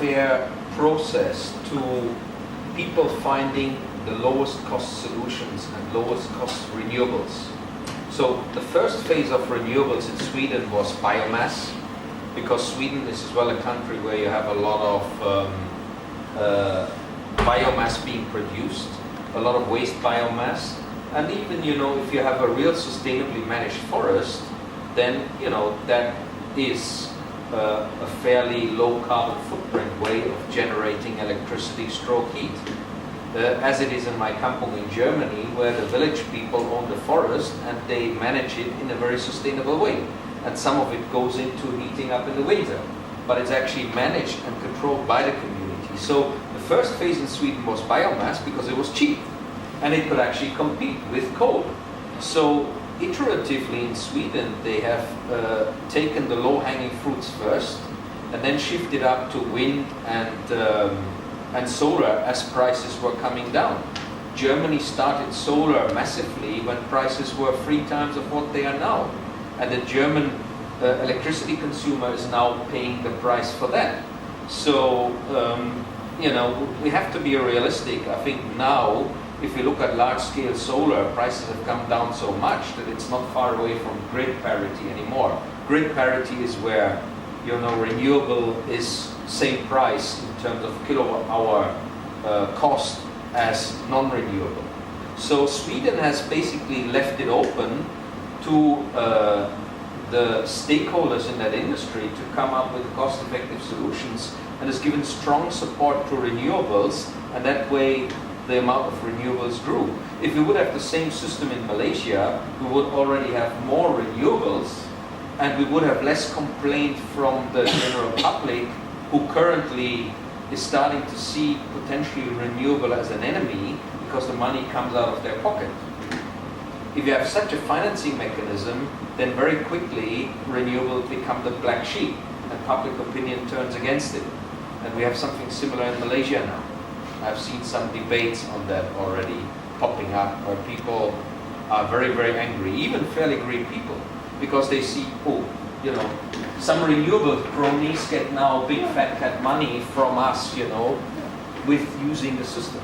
fair process to people finding the lowest cost solutions and lowest cost renewables. So the first phase of renewables in Sweden was biomass, because Sweden is as well a country where you have a lot of biomass being produced, a lot of waste biomass, and even, you know, if you have a real sustainably managed forest, then, you know, that is a fairly low carbon footprint way of generating electricity stroke heat. As it is in my kampung in Germany, where the village people own the forest and they manage it in a very sustainable way. And some of it goes into heating up in the winter, but it's actually managed and controlled by the community. So the first phase in Sweden was biomass because it was cheap and it could actually compete with coal. So iteratively in Sweden, they have taken the low-hanging fruits first and then shifted up to wind and solar as prices were coming down. Germany started solar massively when prices were 3 times of what they are now. And the German electricity consumer is now paying the price for that. So, you know, we have to be realistic. I think now, if you look at large-scale solar, prices have come down so much that it's not far away from grid parity anymore. Grid parity is where, you know, renewable is same price in terms of kilowatt hour cost as non-renewable. So Sweden has basically left it open to the stakeholders in that industry to come up with cost-effective solutions, and has given strong support to renewables, and that way the amount of renewables grew. If we would have the same system in Malaysia, we would already have more renewables, and we would have less complaint from the general public, who currently is starting to see potentially renewable as an enemy because the money comes out of their pocket. If you have such a financing mechanism, then very quickly renewable become the black sheep and public opinion turns against it. And we have something similar in Malaysia now. I've seen some debates on that already popping up where people are very, very angry, even fairly green people, because they see, oh, you know, some renewable cronies get now big fat cat money from us, you know, with using the system.